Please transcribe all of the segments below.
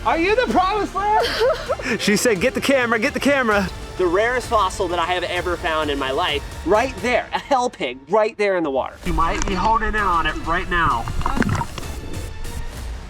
Are you the promised land? She said, get the camera, get the camera. The rarest fossil that I have ever found in my life, right there, a hell pig, right there in the water. You might be honing in on it right now.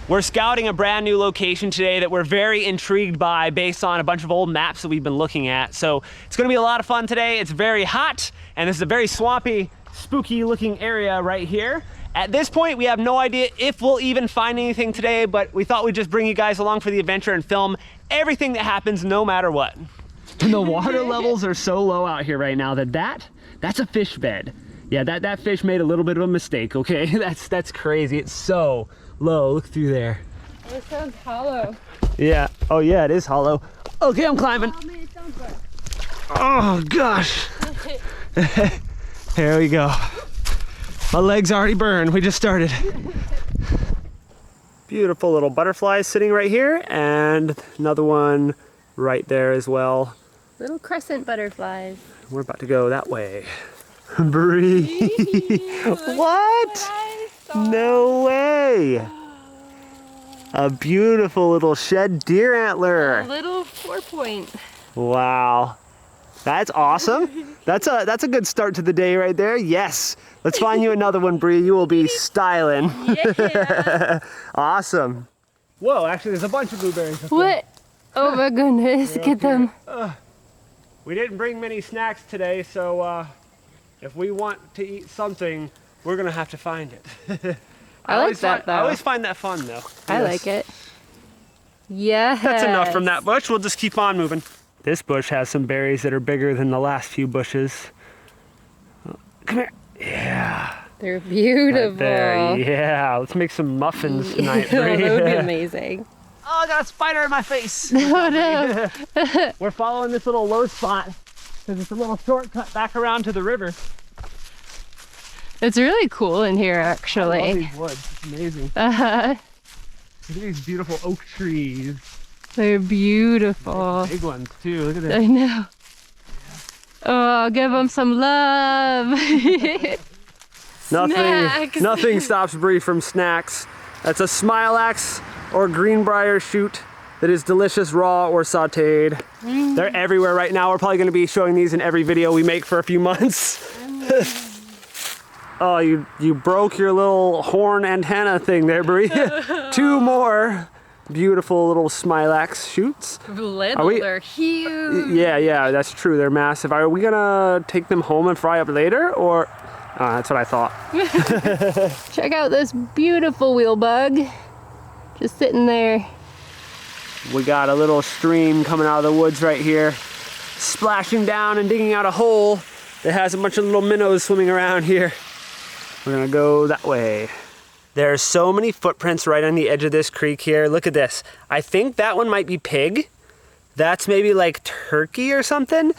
We're scouting a brand new location today that we're very intrigued by based on a bunch of old maps that we've been looking at. So it's gonna be a lot of fun today. It's very hot, and this is a very swampy, spooky looking area right here. At this point, we have no idea if we'll even find anything today, but we thought we'd just bring you guys along for the adventure and film everything that happens no matter what. And the water levels are so low out here right now that's a fish bed. Yeah, that fish made a little bit of a mistake, okay? That's crazy. It's so low. Look through there. Oh, it sounds hollow. Yeah. Oh yeah, it is hollow. Okay, I'm climbing. Oh man, it sounds good. Oh gosh. Here we go. My legs already burned. We just started. Beautiful little butterflies sitting right here, and another one right there as well. Little crescent butterflies. We're about to go that way. Bree. What? No way. A beautiful little shed deer antler. A little 4-point. Wow. That's awesome. That's a good start to the day right there. Yes. Let's find you another one, Bree. You will be styling. Yeah. Awesome. Whoa, actually there's a bunch of blueberries up What? Oh my goodness, get them. We didn't bring many snacks today, so if we want to eat something, we're gonna have to find it. I like that though. I always find that fun though. I like it. Yeah. That's enough from that bush. We'll just keep on moving. This bush has some berries that are bigger than the last few bushes. Come here. Yeah. They're beautiful. Right there. Yeah. Let's make some muffins tonight. That would be amazing. Oh, I got a spider in my face. No, no. We're following this little low spot because it's a little shortcut back around to the river. It's really cool in here, actually. I love these woods. It's amazing. Uh-huh. Look at these beautiful oak trees. They're beautiful. Big ones too. Look at this. I know. Oh, give them some love. Snacks. Nothing stops Bree from snacks. That's a Smilax or greenbrier shoot that is delicious raw or sauteed. They're everywhere right now. We're probably going to be showing these in every video we make for a few months. Oh, you broke your little horn antenna thing there, Bree. 2 more beautiful little Smilax shoots. They're huge. Yeah, that's true. They're massive. Are we gonna take them home and fry up later, or? That's what I thought. Check out this beautiful wheel bug. Just sitting there. We got a little stream coming out of the woods right here, splashing down and digging out a hole that has a bunch of little minnows swimming around here. We're gonna go that way. There's so many footprints right on the edge of this creek here. Look at this. I think that one might be pig. That's maybe like turkey or something.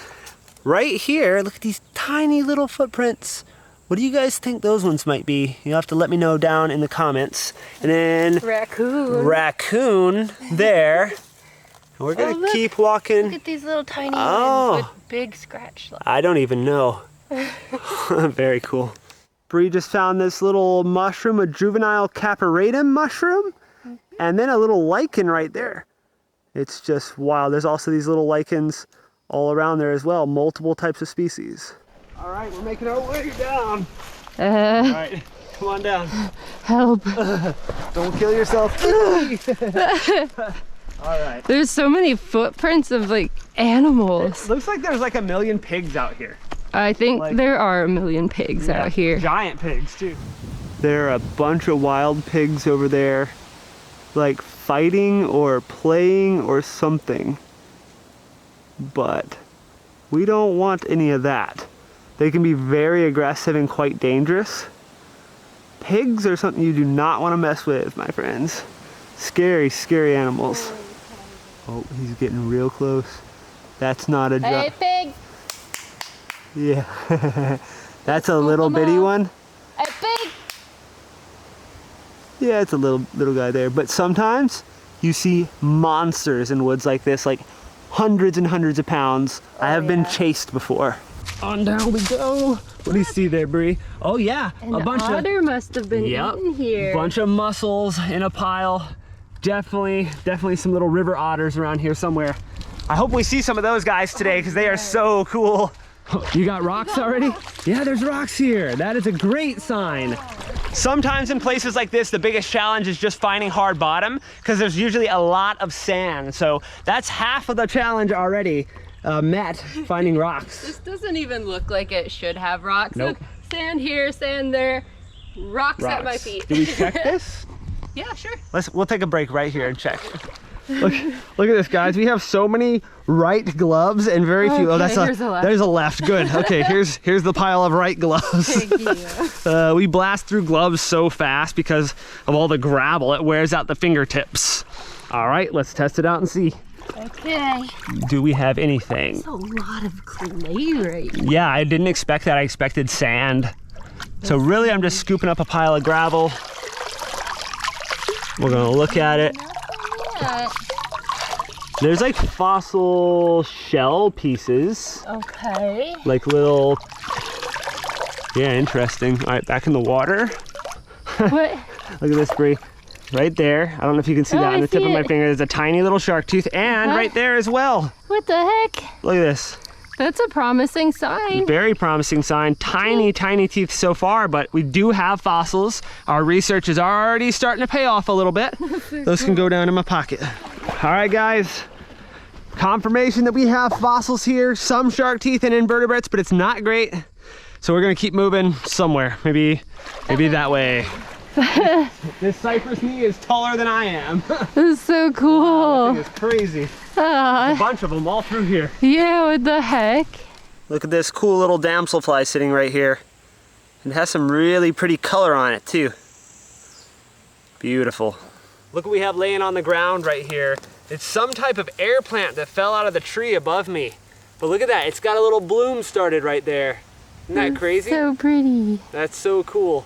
Right here, look at these tiny little footprints. What do you guys think those ones might be? You'll have to let me know down in the comments. And then raccoon there. We're gonna keep walking. Look at these little tiny ones with big scratch lines. I don't even know. Very cool. Bree just found this little mushroom, a juvenile caparatum mushroom, and then a little lichen right there. It's just wild. There's also these little lichens all around there as well, multiple types of species. All right, we're making our way down. All right, come on down. Help. Don't kill yourself. All right. There's so many footprints of like animals. It looks like there's like 1 million pigs out here. I think there are 1 million pigs out here. Giant pigs too. There are a bunch of wild pigs over there, like fighting or playing or something. But we don't want any of that. They can be very aggressive and quite dangerous. Pigs are something you do not want to mess with, my friends. Scary, scary animals. Oh, he's getting real close. That's not a Hey, pig! Yeah. That's a little bitty one. Hey, pig! Yeah, it's a little guy there. But sometimes you see monsters in woods like this, like hundreds and hundreds of pounds. I have been chased before. On down we go. What do you see there, Bree? Oh yeah, A bunch of otter must have been in here. Bunch of mussels in a pile. definitely some little river otters around here somewhere. I hope we see some of those guys today because they are so cool. You got rocks already? Yeah, there's rocks here. That is a great sign. Sometimes in places like this, the biggest challenge is just finding hard bottom because there's usually a lot of sand. So that's half of the challenge already met, finding rocks. This doesn't even look like it should have rocks. Nope. Sand here, sand there, rocks at my feet. Do we check this? Yeah, sure. We'll take a break right here and check. Look at this, guys. We have so many right gloves and very few. Okay, oh, that's there's a left. Good. Okay, here's the pile of right gloves. Thank you. We blast through gloves so fast because of all the gravel. It wears out the fingertips. All right, let's test it out and see. Okay. Do we have anything? That's a lot of clay right now. Yeah, I didn't expect that. I expected sand. So really, I'm just scooping up a pile of gravel. We're gonna look at it. There's like fossil shell pieces. Okay. Like little, yeah, interesting. All right, back in the water. What? Look at this, Bree. Right there. I don't know if you can see that on the tip of my finger. There's a tiny little shark tooth, and right there as well. What the heck? Look at this. That's a promising sign. Very promising sign. Tiny teeth so far, but we do have fossils. Our research is already starting to pay off a little bit. Those can go down in my pocket. All right, guys. Confirmation that we have fossils here, some shark teeth and invertebrates, but it's not great. So we're gonna keep moving somewhere. Maybe that way. This cypress knee is taller than I am. This is so cool. It's crazy. A bunch of them all through here. Yeah, what the heck? Look at this cool little damselfly sitting right here. It has some really pretty color on it too. Beautiful. Look what we have laying on the ground right here. It's some type of air plant that fell out of the tree above me. But look at that, it's got a little bloom started right there. Isn't that crazy? So pretty. That's so cool.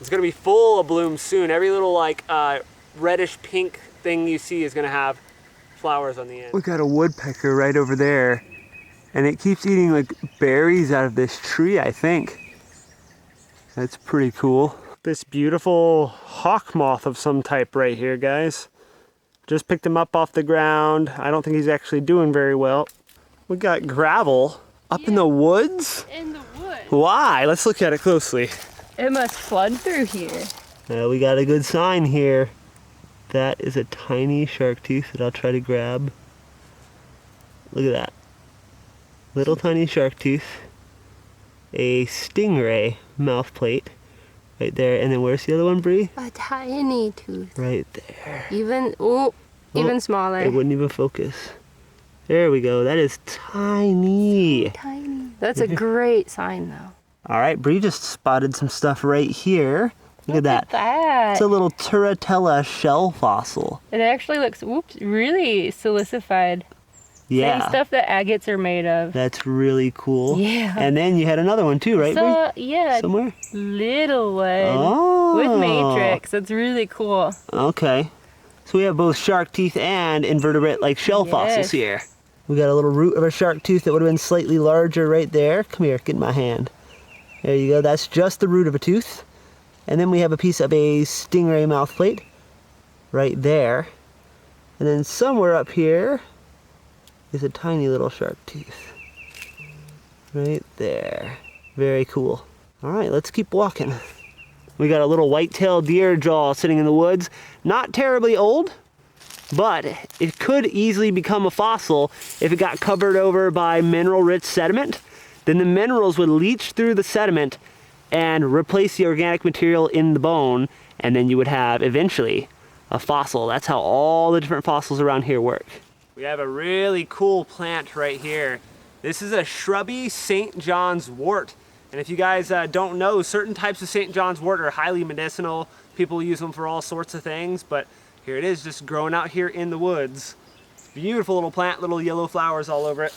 It's gonna be full of blooms soon. Every little like reddish pink thing you see is gonna have flowers on the end. We got a woodpecker right over there, and it keeps eating like berries out of this tree, I think. That's pretty cool. This beautiful hawk moth of some type right here, guys. Just picked him up off the ground. I don't think he's actually doing very well. We got gravel up in the woods? In the woods. Why? Let's look at it closely. It must flood through here. We got a good sign here. That is a tiny shark tooth that I'll try to grab. Look at that. Little tiny shark tooth. A stingray mouth plate right there. And then where's the other one, Bree? A tiny tooth. Right there. Even smaller. It wouldn't even focus. There we go. That is tiny. Tiny. That's a great sign though. All right, Bree just spotted some stuff right here. Look at that. That. It's a little Turritella shell fossil. It actually looks, really silicified. Yeah. Same stuff that agates are made of. That's really cool. Yeah. And then you had another one too, right, Bree? Yeah. Somewhere? Little one. Oh. With matrix. That's really cool. Okay. So we have both shark teeth and invertebrate like shell fossils here. We got a little root of a shark tooth that would have been slightly larger right there. Come here, get in my hand. There you go. That's just the root of a tooth. And then we have a piece of a stingray mouth plate right there. And then somewhere up here is a tiny little shark tooth. Right there. Very cool. All right, let's keep walking. We got a little white-tailed deer jaw sitting in the woods. Not terribly old, but it could easily become a fossil if it got covered over by mineral-rich sediment. Then the minerals would leach through the sediment and replace the organic material in the bone, and then you would have eventually a fossil. That's how all the different fossils around here work. We have a really cool plant right here. This is a shrubby St. John's wort. And if you guys don't know, certain types of St. John's wort are highly medicinal. People use them for all sorts of things, but here it is just growing out here in the woods. Beautiful little plant, little yellow flowers all over it.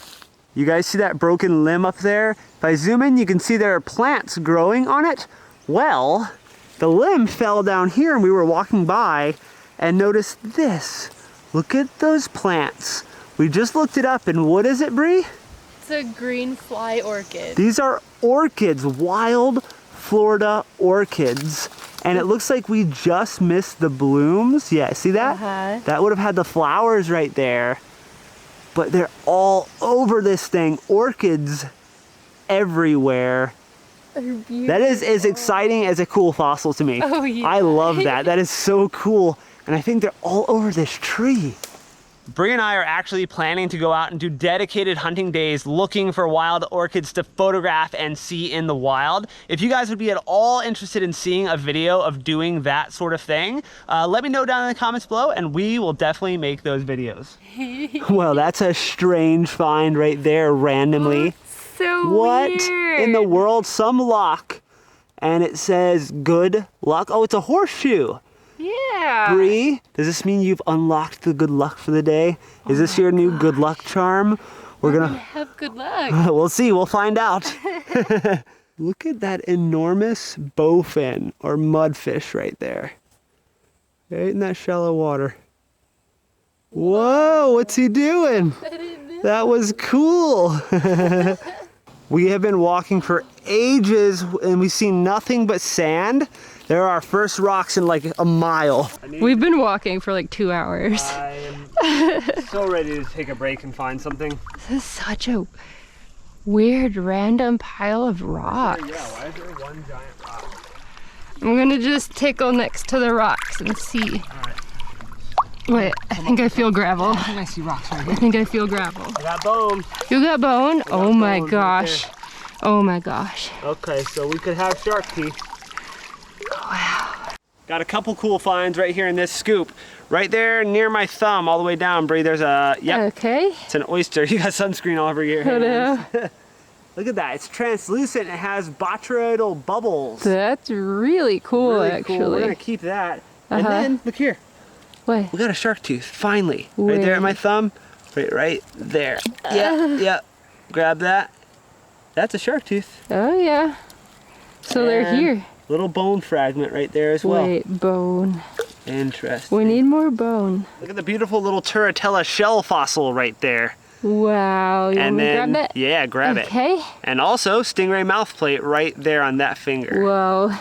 You guys see that broken limb up there? If I zoom in, you can see there are plants growing on it. Well, the limb fell down here and we were walking by and noticed this. Look at those plants. We just looked it up, and what is it, Bree? It's a green fly orchid. These are orchids, wild Florida orchids. And it looks like we just missed the blooms. Yeah, see that? That would have had the flowers right there. But they're all over this thing. Orchids everywhere. That is as exciting as a cool fossil to me. Oh, yeah. I love that. That is so cool. And I think they're all over this tree. Bree and I are actually planning to go out and do dedicated hunting days looking for wild orchids to photograph and see in the wild. If you guys would be at all interested in seeing a video of doing that sort of thing, let me know down in the comments below and we will definitely make those videos. Well, that's a strange find right there randomly. So what weird. in the world? Some lock and it says good luck. Oh, it's a horseshoe. Yeah. Bree, does this mean you've unlocked the good luck for the day? Is this your new good luck charm? We're gonna have good luck. We'll see, we'll find out. Look at that enormous bowfin or mudfish right there. Right in that shallow water. Whoa, what's he doing? That was cool. We have been walking for ages and we've seen nothing but sand. There are our first rocks in like a mile. We've been walking for like 2 hours. I am so ready to take a break and find something. This is such a weird random pile of rocks. Yeah, why is there one giant rock? I'm gonna just tickle next to the rocks and see. Wait, I think I feel gravel. I think I see rocks right here. I think I feel gravel. I got bone. You got bone? Oh my bones gosh. right Oh my gosh. Okay, so we could have shark teeth. Wow. Got a couple cool finds right here in this scoop. Right there near my thumb, all the way down, Bree, there's a, yep, Okay. it's an oyster. You got sunscreen all over your Oh, hands. no. Look at that, it's translucent. It has botryoidal bubbles. That's really cool, Really actually. cool. We're gonna keep that. And then, look here, Wait. we got a shark tooth, finally. Right there at my thumb, right there. Yeah, grab that. That's a shark tooth. Oh yeah. So they're And here. Little bone fragment right there as well. Wait, bone. Interesting. We need more bone. Look at the beautiful little Turritella shell fossil right there. Wow. You want me to grab it? Yeah, grab it. Okay. And also stingray mouthplate right there on that finger. Whoa.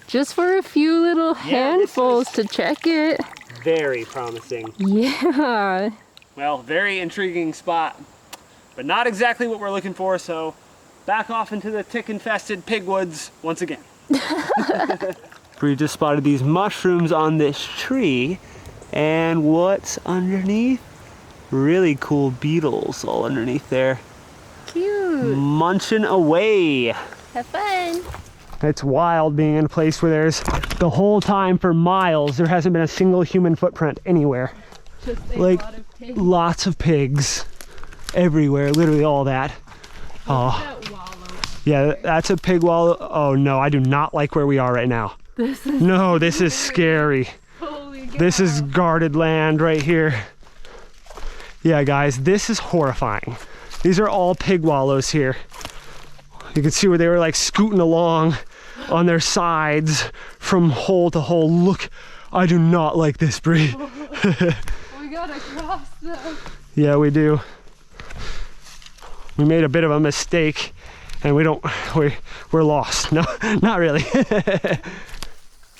Just for a few little this handfuls to check it. Very promising. Yeah. Well, very intriguing spot, but not exactly what we're looking for, so back off into the tick-infested pig woods once again. We just spotted these mushrooms on this tree, and what's underneath? Really cool beetles all underneath there. Cute. Munching away. Have fun. It's wild being in a place where there's the whole time for miles there hasn't been a single human footprint anywhere. Just a Like lot of pigs. lots of pigs everywhere, literally all that. Oh, That wallow. yeah, that's a pig wallow. Oh no, I do not like where we are right now. This is No, this is scary. holy cow. This is guarded land right here. Yeah, guys, this is horrifying. These are all pig wallows here. You can see where they were like scooting along on their sides from hole to hole. Look, I do not like this, Bree. We gotta cross them. Yeah, we do. We made a bit of a mistake and we're lost. No, not really.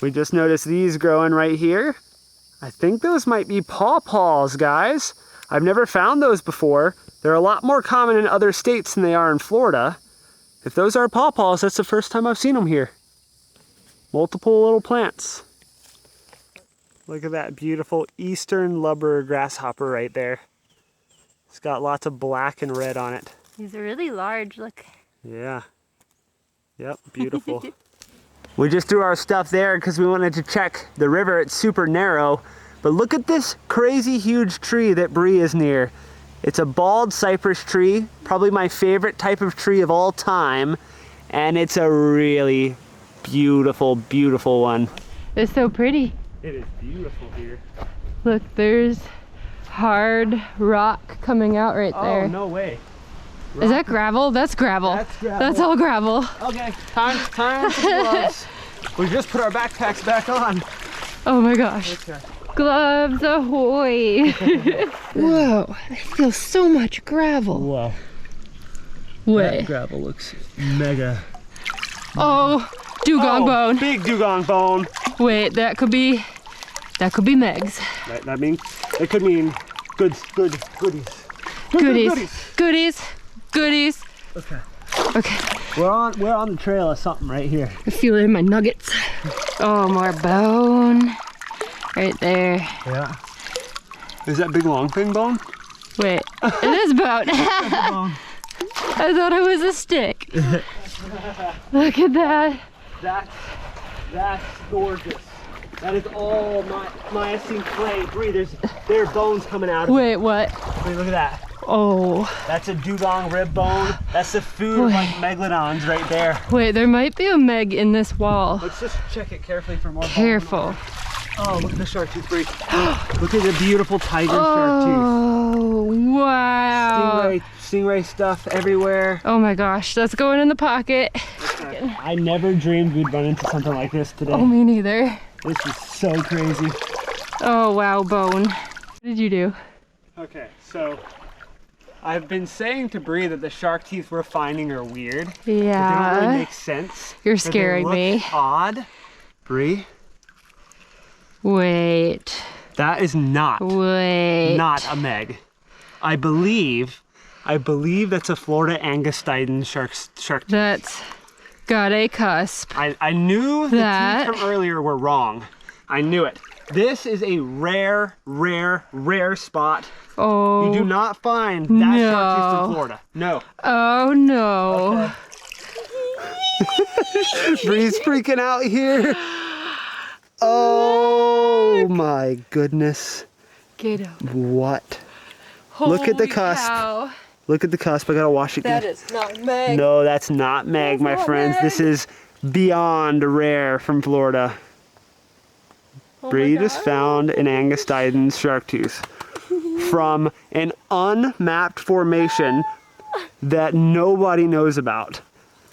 We just noticed these growing right here. I think those might be pawpaws, guys. I've never found those before. They're a lot more common in other states than they are in Florida. If those are pawpaws, that's the first time I've seen them here. Multiple little plants. Look at that beautiful eastern lubber grasshopper right there. It's got lots of black and red on it. He's really large, look. Yeah. Yep, beautiful. We just threw our stuff there because we wanted to check the river. It's super narrow. But look at this crazy huge tree that Bree is near. It's a bald cypress tree, probably my favorite type of tree of all time. And it's a really beautiful, beautiful one. It's so pretty. It is beautiful here. Look, there's hard rock coming out right there. Oh, no way. Is that gravel? That's gravel. That's gravel. That's all gravel. Okay, time for gloves. We just put our backpacks back on. Oh my gosh. Okay. Gloves ahoy. Whoa, I feel so much gravel. Wow. Wait. That gravel looks mega. Oh, Dugong bone. Big dugong bone. Wait, that could be Meg's. That means it could mean goodies. Goodies. Okay. Okay. We're on the trail of something right here. I feel it in my nuggets. Oh, more bone. Right there. Yeah. Is that big long thing bone? Wait, it is bone. Bone. I thought it was a stick. Look at that. That's gorgeous. That is all Miocene clay. Bree, there are bones coming out of it. Wait, what? Bree, look at that. Oh. That's a dugong rib bone. That's the food of like megalodons right there. Wait, there might be a Meg in this wall. Let's just check it carefully for more. Careful. Oh, look at the shark tooth, Bree. Look at the beautiful tiger shark tooth. Oh, wow. Stingray stuff everywhere. Oh my gosh, that's going in the pocket. I never dreamed we'd run into something like this today. Oh, me neither. This is so crazy. Oh, wow, bone. What did you do? Okay, so I've been saying to Bree that the shark teeth we're finding are weird. Yeah. They don't really make sense. You're scaring me. Odd. Bree, Wait. that is not a Meg. I believe that's a Florida Angustiden shark tooth. That's got a cusp. I knew That- the teeth from earlier were wrong. I knew it. This is a rare spot. Oh. You do not find that shark tooth in Florida. No. Oh no. Bree's freaking out here. Oh my goodness. Get up. What? Look at the Holy cusp. cow. Look at the cusp. I gotta wash it That good. is not Meg. No, that's not Meg, my not friends. Meg. This is beyond rare from Florida. Oh Bree my just God. found an Angustiden shark tooth from an unmapped formation that nobody knows about.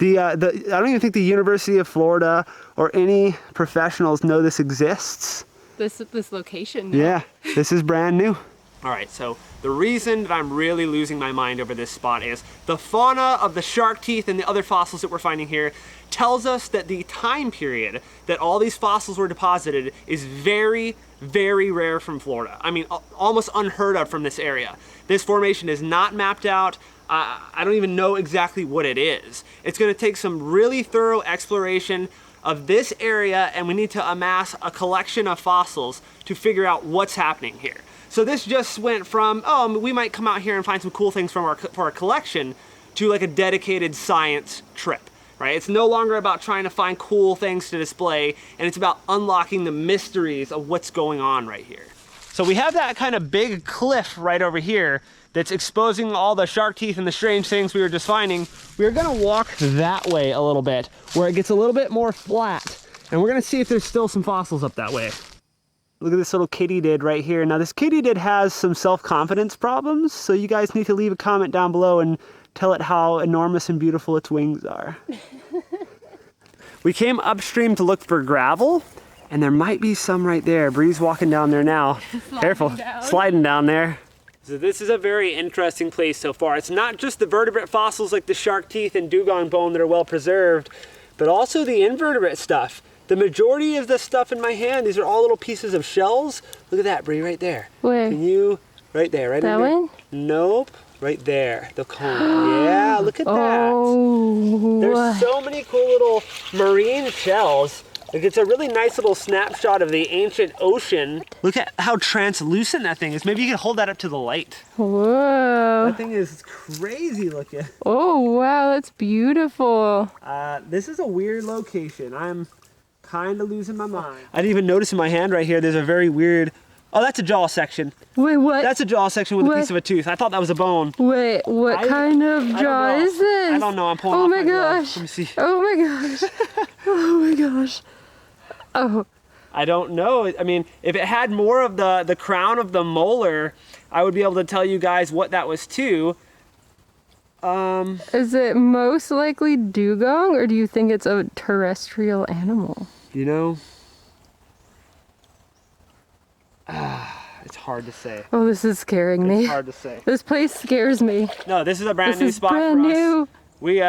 I don't even think the University of Florida or any professionals know this exists. This location. Yeah, this is brand new. All right, so the reason that I'm really losing my mind over this spot is the fauna of the shark teeth and the other fossils that we're finding here tells us that the time period that all these fossils were deposited is very, very rare from Florida. I mean, almost unheard of from this area. This formation is not mapped out. I don't even know exactly what it is. It's gonna take some really thorough exploration of this area, and we need to amass a collection of fossils to figure out what's happening here. So this just went from, oh, we might come out here and find some cool things for our collection, to like a dedicated science trip, right? It's no longer about trying to find cool things to display, and it's about unlocking the mysteries of what's going on right here. So we have that kind of big cliff right over here that's exposing all the shark teeth and the strange things we were just finding. We're gonna walk that way a little bit, where it gets a little bit more flat, and we're gonna see if there's still some fossils up that way. Look at this little katydid right here. Now this katydid has some self-confidence problems, so you guys need to leave a comment down below and tell it how enormous and beautiful its wings are. We came upstream to look for gravel, and there might be some right there. Bree's walking down there now. Careful, sliding down there. So this is a very interesting place so far. It's not just the vertebrate fossils like the shark teeth and dugong bone that are well preserved, but also the invertebrate stuff. The majority of the stuff in my hand, these are all little pieces of shells. Look at that, Bree, right there. Where? Can you, right there, right That one? Nope, right there, the cone. Yeah, look at that. Oh. There's so many cool little marine shells. Like, it's a really nice little snapshot of the ancient ocean. Look at how translucent that thing is. Maybe you can hold that up to the light. Whoa. That thing is crazy looking. Oh, wow, that's beautiful. This is a weird location. I'm kind of losing my mind. I didn't even notice in my hand right here, there's a very weird, oh, that's a jaw section. Wait, what? That's a jaw section with What? a piece of a tooth. I thought that was a bone. Wait, what kind of I don't jaw know. is this? I don't know, I'm pulling Oh off my glove. gosh. Let me see. Oh my gosh. Oh my gosh. Oh. I don't know. I mean, if it had more of the crown of the molar, I would be able to tell you guys what that was too. Is it most likely dugong, or do you think it's a terrestrial animal? You know, it's hard to say. Oh, this is scaring me. It's hard to say. This place scares me. No, this is a brand This new is spot brand for us. new. We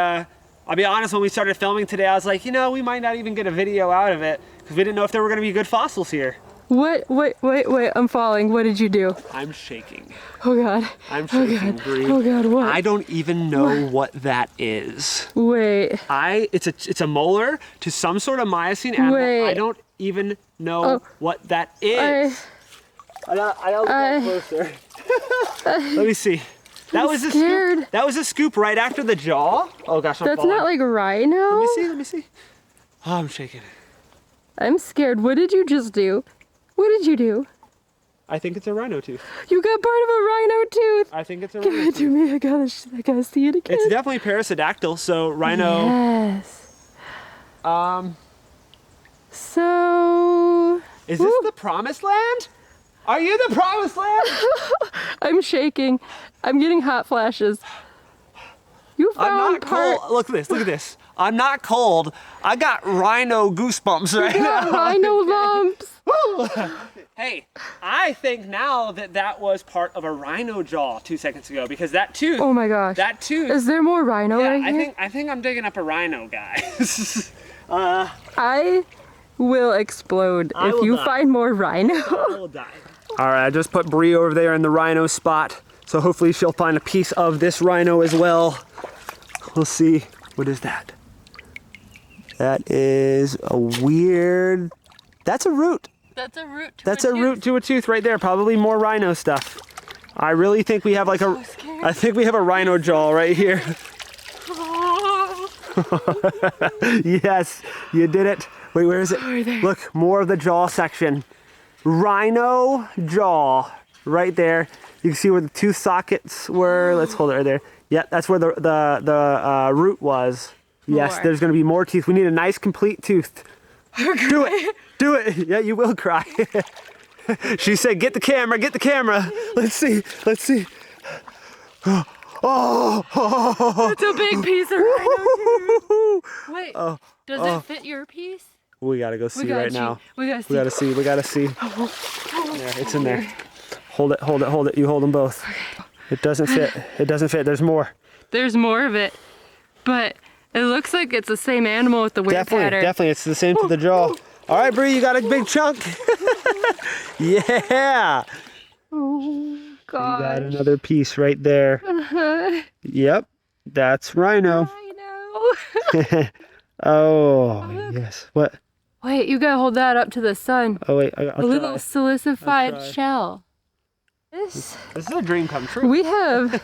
I'll be honest, when we started filming today, I was like, you know, we might not even get a video out of it because we didn't know if there were going to be good fossils here. What? Wait, I'm falling. What did you do? I'm shaking. Oh God. I'm shaking, Bree. Oh God, what? I don't even know what that is. Wait. It's a molar to some sort of Miocene animal. Wait. I don't even know what that is. I gotta look up closer. Let me see. That was a scoop. That was a scoop right after the jaw. Oh gosh, I'm That's falling. not like rhino. Let me see. Oh, I'm shaking. I'm scared. What did you just do? What did you do? I think it's a rhino tooth. You got part of a rhino tooth. I think it's a rhino Give it to me. I gotta see it again. It's definitely parasodactyl, so rhino. Yes. So. Is this the promised land? Are you the promised land? I'm shaking. I'm getting hot flashes. You found I'm not cold. Look at this. I'm not cold. I got rhino goosebumps right now. Rhino lumps. Hey, I think now that was part of a rhino jaw 2 seconds ago because that tooth. Oh my gosh. That tooth. Is there more rhino right here? I think I'm digging up a rhino, guys. I will explode if you find more rhino. I will die. All right, I just put Bree over there in the rhino spot, so hopefully she'll find a piece of this rhino as well. We'll see. What is that? That is a weird. That's a root. That's a root to That's a root to a tooth right there. Probably more rhino stuff. I really think we have like I think we have a rhino jaw right here. Yes, you did it. Wait, where is it? Look, more of the jaw section. Rhino jaw right there. You can see where the tooth sockets were. Let's hold it right there. Yeah, that's where the root was. Yes, there's going to be more teeth. We need a nice complete tooth. Do it. Do it. Yeah, you will cry. She said, get the camera, get the camera. Let's see. Let's see. Oh. It's a big piece of rhino tooth. Wait, does it fit your piece? We got to go see right now. We got to see. We got to see. There, it's in there. Hold it. Hold it. Hold it. You hold them both. It doesn't fit. It doesn't fit. There's more. There's more of it. But it looks like it's the same animal with the weird pattern. Definitely. It's the same to the jaw. All right, Bree, you got a big chunk. Yeah. Oh, God. You got another piece right there. Yep. That's rhino. Rhino. Oh, yes. What? Wait, you gotta hold that up to the sun. Oh, wait. A little silicified shell. This is a dream come true. We have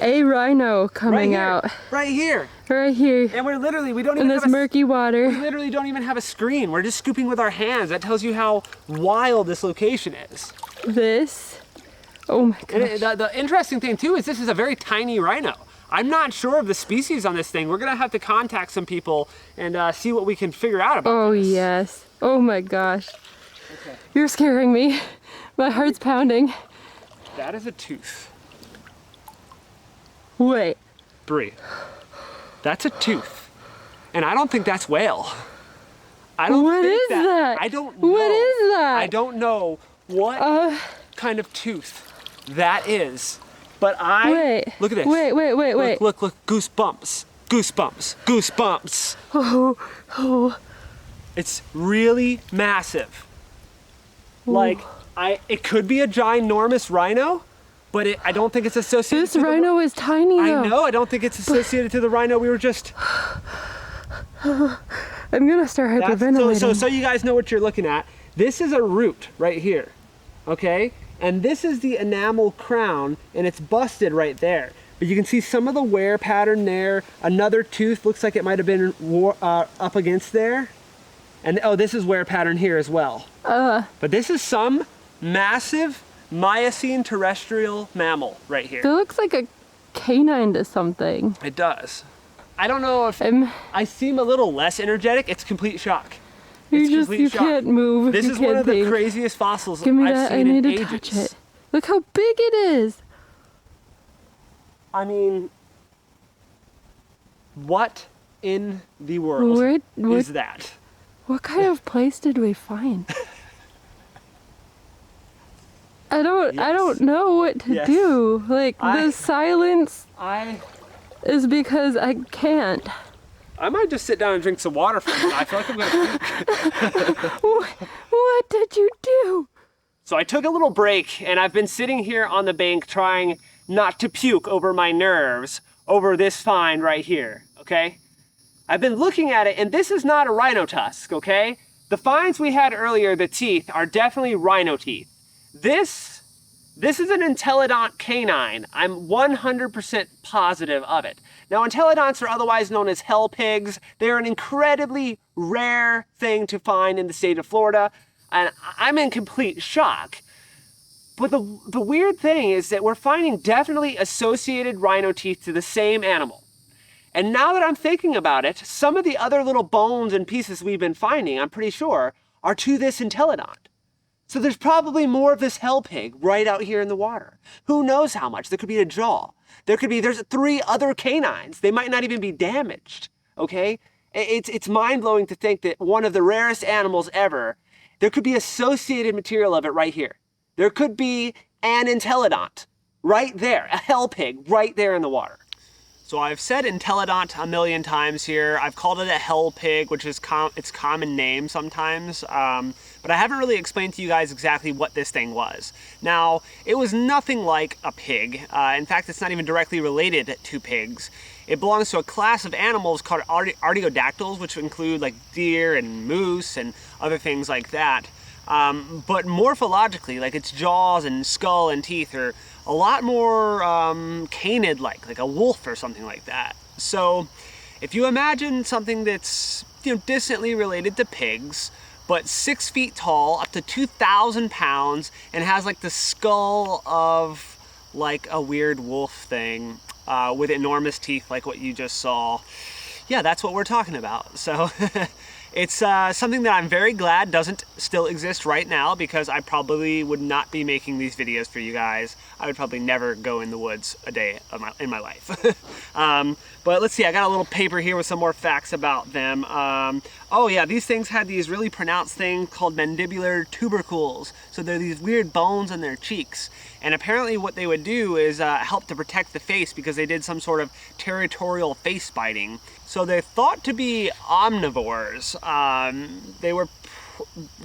a rhino coming out. Right here. Right here. And we don't even in this murky water. We literally don't even have a screen. We're just scooping with our hands. That tells you how wild this location is. Oh my gosh. And the interesting thing too is this is a very tiny rhino. I'm not sure of the species on this thing. We're gonna have to contact some people and see what we can figure out about this. Yes. Oh my gosh. Okay. You're scaring me. My heart's pounding. That is a tooth. Wait. Bree. That's a tooth. And I don't think that's whale. I don't What think is that? I don't know. What is that? I don't know what kind of tooth that is. But look at this. Wait. Look, goosebumps. Goosebumps. Oh. It's really massive. Ooh. Like, it could be a ginormous rhino, but I don't think it's associated This rhino is tiny though. I know, I don't think it's associated to the rhino we were just... I'm gonna start hyperventilating. So you guys know what you're looking at. This is a root right here, okay? And this is the enamel crown, and it's busted right there. But you can see some of the wear pattern there. Another tooth looks like it might have been up against there. And this is wear pattern here as well. But this is some massive Miocene terrestrial mammal right here. It looks like a canine to something. It does. I don't know if I seem a little less energetic. It's complete shock. You can't move. This is one of the craziest fossils I've seen in ages. I need to touch it. Look how big it is. I mean, what in the world is that? What kind of place did we find? I don't know what to do. Like the silence is because I can't. I might just sit down and drink some water for a minute. I feel like I'm gonna puke. What did you do? So I took a little break and I've been sitting here on the bank trying not to puke over my nerves over this find right here, okay? I've been looking at it and this is not a rhino tusk, okay? The finds we had earlier, the teeth, are definitely rhino teeth. This is an Entelodont canine. I'm 100% positive of it. Now, Entelodonts are otherwise known as hell pigs. They're an incredibly rare thing to find in the state of Florida, and I'm in complete shock. But the weird thing is that we're finding definitely associated rhino teeth to the same animal. And now that I'm thinking about it, some of the other little bones and pieces we've been finding, I'm pretty sure, are to this Entelodont. So there's probably more of this hell pig right out here in the water. Who knows how much? There could be a jaw. There's 3 other canines. They might not even be damaged, okay? It's mind-blowing to think that one of the rarest animals ever, there could be associated material of it right here. There could be an Entelodont right there, a hell pig right there in the water. So I've said Entelodont a million times here. I've called it a hell pig, which is its common name sometimes. But I haven't really explained to you guys exactly what this thing was. Now, it was nothing like a pig. In fact, it's not even directly related to pigs. It belongs to a class of animals called artiodactyls, which include like deer and moose and other things like that. But morphologically, like its jaws and skull and teeth are a lot more canid-like a wolf or something like that. So if you imagine something that's, you know, distantly related to pigs, but 6 feet tall, up to 2,000 pounds, and has like the skull of like a weird wolf thing with enormous teeth like what you just saw, yeah, that's what we're talking about. So it's something that I'm very glad doesn't still exist right now, because I probably would not be making these videos for you guys. I would probably never go in the woods a day in my life. But let's see, I got a little paper here with some more facts about them. Oh yeah, these things had these really pronounced things called mandibular tubercles. So they're these weird bones in their cheeks. And apparently what they would do is help to protect the face, because they did some sort of territorial face biting. So they're thought to be omnivores. They were,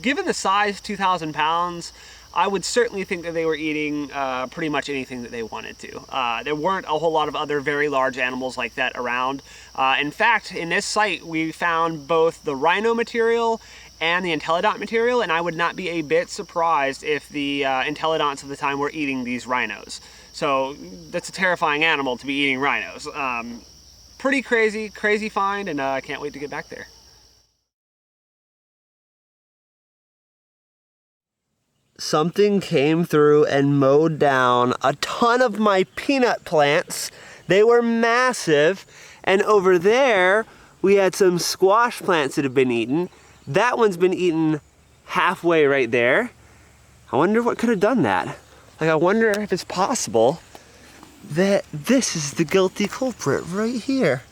given the size, 2,000 pounds, I would certainly think that they were eating pretty much anything that they wanted to. There weren't a whole lot of other very large animals like that around. In fact, in this site, we found both the rhino material and the Entelodont material, and I would not be a bit surprised if the Entelodonts of the time were eating these rhinos. So that's a terrifying animal to be eating rhinos. Pretty crazy find, and I can't wait to get back there. Something came through and mowed down a ton of my peanut plants. They were massive. And over there, we had some squash plants that have been eaten. That one's been eaten halfway right there. I wonder what could have done that. Like, I wonder if it's possible that this is the guilty culprit right here.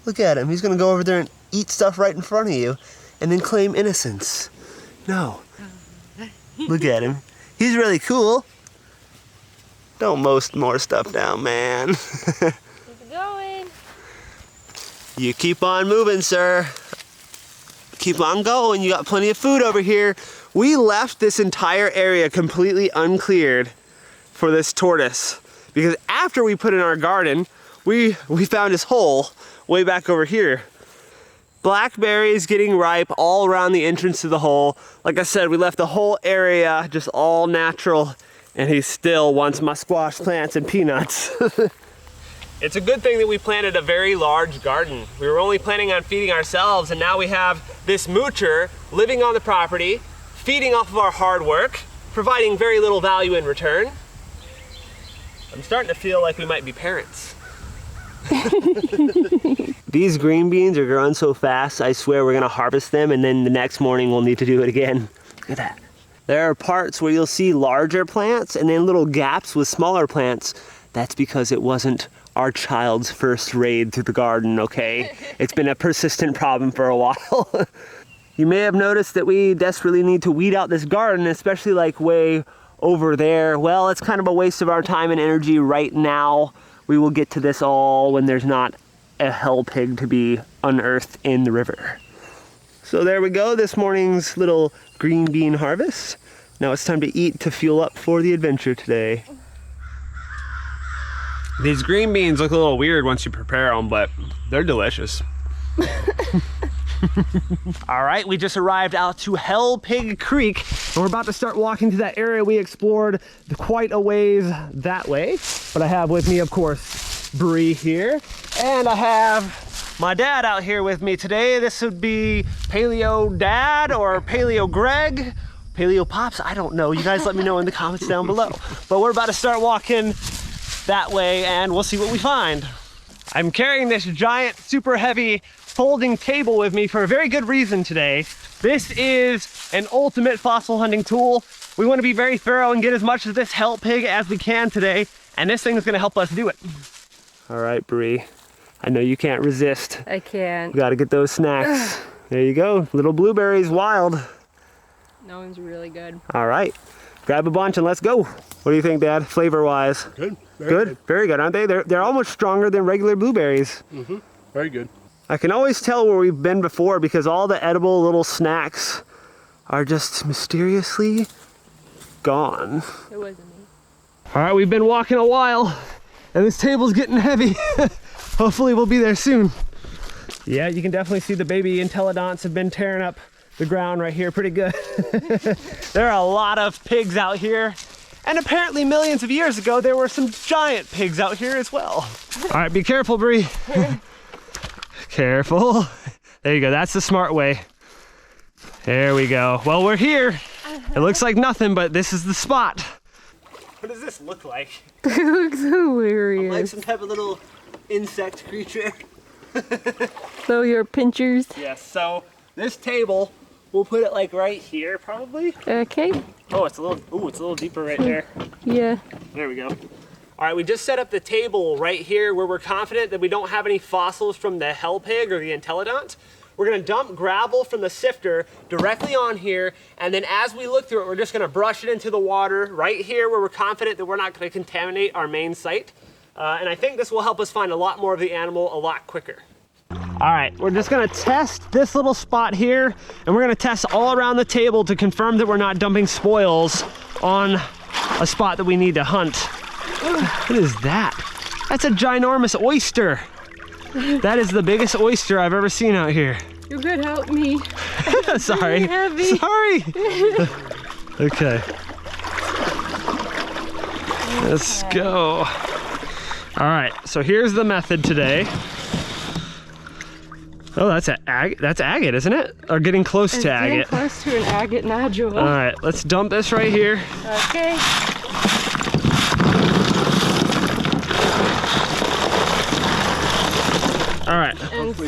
Look at him. He's gonna go over there and eat stuff right in front of you and then claim innocence. No. Look at him. He's really cool. Don't mow more stuff down, man. Keep going. You keep on moving, sir. Keep on going. You got plenty of food over here. We left this entire area completely uncleared for this tortoise, because after we put in our garden, we found this hole way back over here. Blackberries getting ripe all around the entrance to the hole. Like I said, we left the whole area just all natural, and he still wants my squash plants and peanuts. It's a good thing that we planted a very large garden. We were only planning on feeding ourselves, and now we have this moocher living on the property, feeding off of our hard work, providing very little value in return. I'm starting to feel like we might be parents. These green beans are growing so fast, I swear we're gonna harvest them, and then the next morning we'll need to do it again. Look at that. There are parts where you'll see larger plants and then little gaps with smaller plants. That's because it wasn't our child's first raid through the garden, okay? It's been a persistent problem for a while. You may have noticed that we desperately need to weed out this garden, especially like way over there. Well, it's kind of a waste of our time and energy right now. We will get to this all when there's not a hell pig to be unearthed in the river. So there we go, this morning's little green bean harvest. Now it's time to eat to fuel up for the adventure today. These green beans look a little weird once you prepare them, but they're delicious. All right, we just arrived out to Hell Pig Creek, and we're about to start walking to that area we explored quite a ways that way. But I have with me, of course, Bree here, and I have my dad out here with me today. This would be Paleo Dad or Paleo Greg, Paleo Pops, I don't know. You guys let me know in the comments down below. But we're about to start walking that way, and we'll see what we find. I'm carrying this giant, super heavy folding table with me for a very good reason today. This is an ultimate fossil hunting tool. We want to be very thorough and get as much of this hell pig as we can today, and this thing is going to help us do it. All right, Bree, I know you can't resist. I can't. You got to get those snacks. There you go, little blueberries, wild. That one's really good. All right, grab a bunch and let's go. What do you think, Dad, flavor-wise? Good. Good? Very good, aren't they? They're almost stronger than regular blueberries. Mm-hmm. Very good. I can always tell where we've been before because all the edible little snacks are just mysteriously gone. It wasn't me. All right, we've been walking a while and this table's getting heavy. Hopefully we'll be there soon. Yeah, you can definitely see the baby Entelodonts have been tearing up the ground right here pretty good. There are a lot of pigs out here, and apparently millions of years ago there were some giant pigs out here as well. All right, be careful, Bree. Careful. There you go, that's the smart way. There we go. Well, we're here. It looks like nothing, but this is the spot. What does this look like? It looks hilarious. Like some type of little insect creature. So your pinchers. Yes, so this table, we'll put it like right here probably. Okay. Oh, it's a little deeper right there. Yeah. There we go. All right, we just set up the table right here where we're confident that we don't have any fossils from the hell pig or the Entelodont. We're gonna dump gravel from the sifter directly on here, and then as we look through it, we're just gonna brush it into the water right here where we're confident that we're not gonna contaminate our main site. And I think this will help us find a lot more of the animal a lot quicker. All right, we're just gonna test this little spot here, and we're gonna test all around the table to confirm that we're not dumping spoils on a spot that we need to hunt. What is that? That's a ginormous oyster. That is the biggest oyster I've ever seen out here. You could help me. Sorry. It's heavy. Sorry. Okay. Let's go. All right, so here's the method today. Oh, that's agate, isn't it? Or getting close to agate. Getting close to an agate nodule. All right, let's dump this right here. Okay. All right. And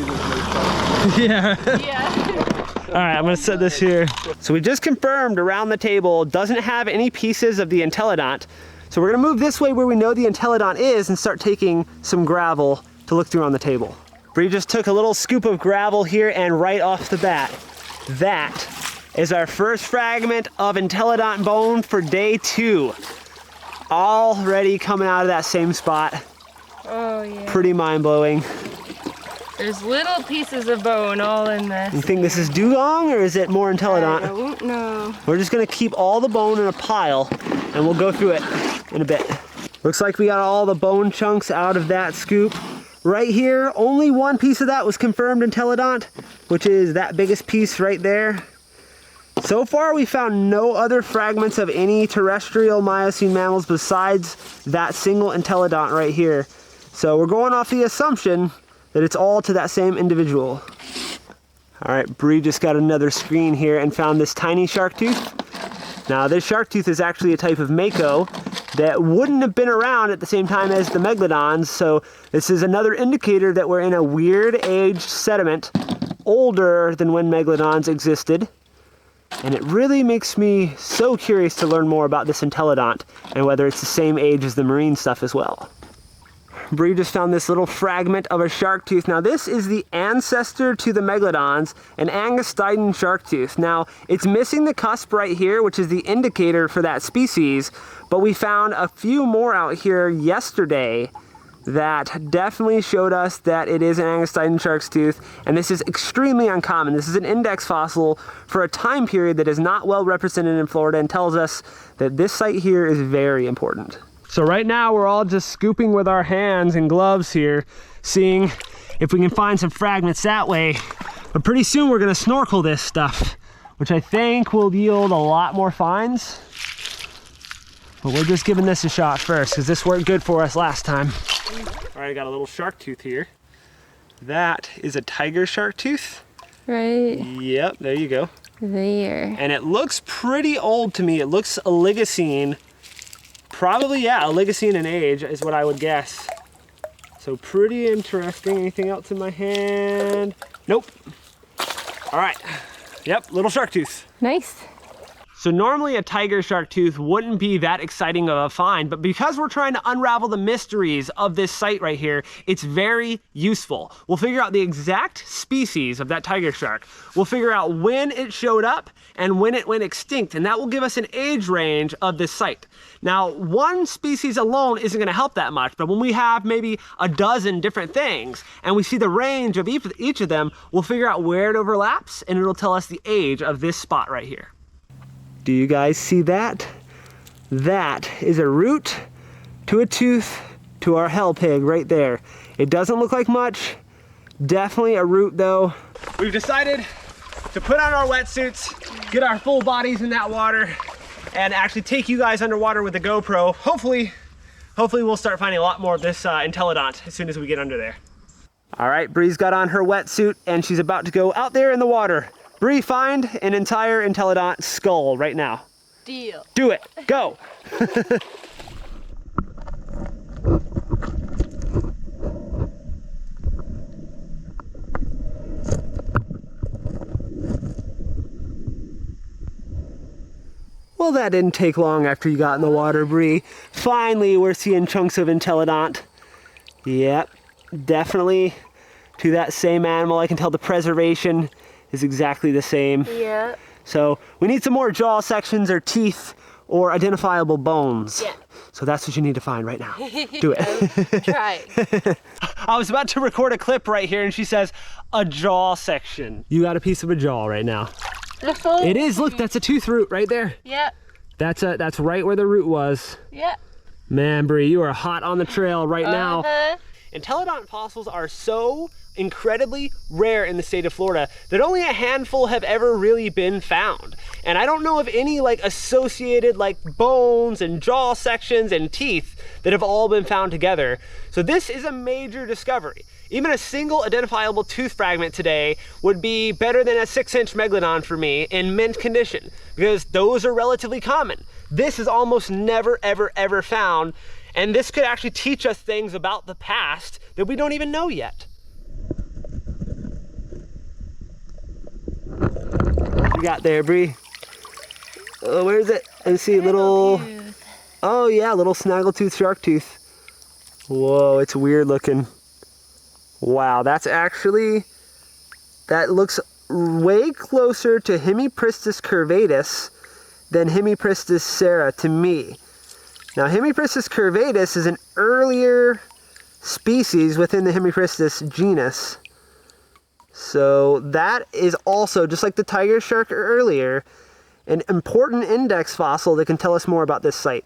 Yeah. yeah. All right, I'm gonna set this here. So we just confirmed around the table doesn't have any pieces of the Entelodont. So we're gonna move this way where we know the Entelodont is and start taking some gravel to look through on the table. Bree just took a little scoop of gravel here, and right off the bat, that is our first fragment of Entelodont bone for day 2. Already coming out of that same spot. Oh yeah. Pretty mind-blowing. There's little pieces of bone all in this. You think this is dugong or is it more I Entelodont? don't know. We're just gonna keep all the bone in a pile and we'll go through it in a bit. Looks like we got all the bone chunks out of that scoop. Right here, only one piece of that was confirmed Entelodont, which is that biggest piece right there. So far, we found no other fragments of any terrestrial Miocene mammals besides that single Entelodont right here. So we're going off the assumption that it's all to that same individual. All right, Bree just got another screen here and found this tiny shark tooth. Now, this shark tooth is actually a type of mako that wouldn't have been around at the same time as the megalodons, so this is another indicator that we're in a weird aged sediment, older than when megalodons existed. And it really makes me so curious to learn more about this Entelodont and whether it's the same age as the marine stuff as well. Bree just found this little fragment of a shark tooth. Now this is the ancestor to the megalodons, an Angustidon shark tooth. Now it's missing the cusp right here, which is the indicator for that species, but we found a few more out here yesterday that definitely showed us that it is an Angostitan shark's tooth, and this is extremely uncommon. This is an index fossil for a time period that is not well represented in Florida and tells us that this site here is very important. So right now we're all just scooping with our hands and gloves here, seeing if we can find some fragments that way. But pretty soon we're gonna snorkel this stuff, which I think will yield a lot more finds. But we're just giving this a shot first because this worked good for us last time. All right, I got a little shark tooth here. That is a tiger shark tooth. Right. Yep, there you go. There. And it looks pretty old to me. It looks Oligocene. Probably, yeah, Oligocene in age is what I would guess. So pretty interesting. Anything else in my hand? Nope. All right. Yep, little shark tooth. Nice. So normally a tiger shark tooth wouldn't be that exciting of a find, but because we're trying to unravel the mysteries of this site right here, it's very useful. We'll figure out the exact species of that tiger shark. We'll figure out when it showed up and when it went extinct, and that will give us an age range of this site. Now, one species alone isn't gonna help that much, but when we have maybe a dozen different things and we see the range of each of them, we'll figure out where it overlaps and it'll tell us the age of this spot right here. Do you guys see that? That is a root to a tooth to our hell pig right there. It doesn't look like much, definitely a root though. We've decided to put on our wetsuits, get our full bodies in that water, and actually take you guys underwater with the GoPro. Hopefully we'll start finding a lot more of this Entelodont as soon as we get under there. All right, Bree's got on her wetsuit and she's about to go out there in the water. Bree, find an entire Entelodont skull right now. Deal. Do it, go. Well, that didn't take long after you got in the water, Bree. Finally, we're seeing chunks of Entelodont. Yep, definitely to that same animal. I can tell the preservation is exactly the same. Yeah. So we need some more jaw sections or teeth or identifiable bones. Yeah. So that's what you need to find right now. Do it. Try. I was about to record a clip right here and she says, a jaw section. You got a piece of a jaw right now. It is, look, that's a tooth root right there. Yep. That's right where the root was. Yep. Man, Bree, you are hot on the trail right now. Entelodont fossils are so incredibly rare in the state of Florida that only a handful have ever really been found. And I don't know of any like associated like bones and jaw sections and teeth that have all been found together. So this is a major discovery. Even a single identifiable tooth fragment today would be better than a 6-inch megalodon for me in mint condition, because those are relatively common. This is almost never, ever, ever found. And this could actually teach us things about the past that we don't even know yet. What you got there, Bree? Oh, where is it? Let's see, little... Oh yeah, little snaggletooth shark tooth. Whoa, it's weird looking. Wow, that's actually... That looks way closer to Hemipristis curvatus than Hemipristis sera to me. Now, Hemipristis curvatus is an earlier species within the Hemipristis genus. So that is also, just like the tiger shark earlier, an important index fossil that can tell us more about this site.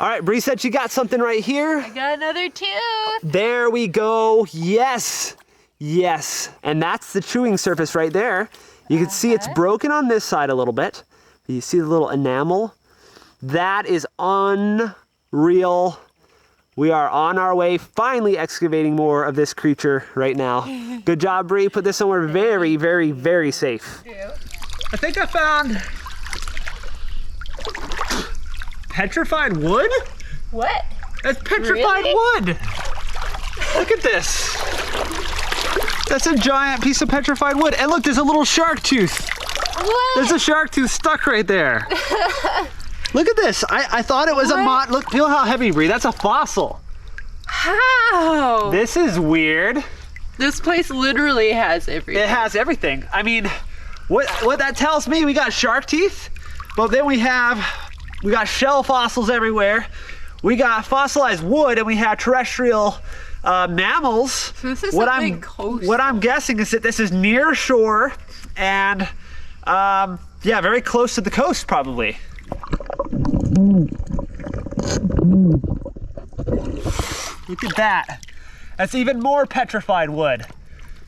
All right, Bree said she got something right here. I got another tooth. There we go. Yes. Yes. And that's the chewing surface right there. You can see it's broken on this side a little bit. You see the little enamel? That is unreal. We are on our way, finally excavating more of this creature right now. Good job, Bree. Put this somewhere very, very, very safe. I think I found petrified wood? What? That's petrified wood. Look at this. That's a giant piece of petrified wood. And look, there's a little shark tooth. What? There's a shark tooth stuck right there. Look at this. I thought it was What? look, feel how heavy, Bree. That's a fossil. How? This is weird. This place literally has everything. It has everything. I mean, what that tells me, we got shark teeth, but then we got shell fossils everywhere. We got fossilized wood, and we have terrestrial mammals. So this is a big coast. What I'm guessing is that this is near shore and yeah, very close to the coast probably. Look at that. That's even more petrified wood.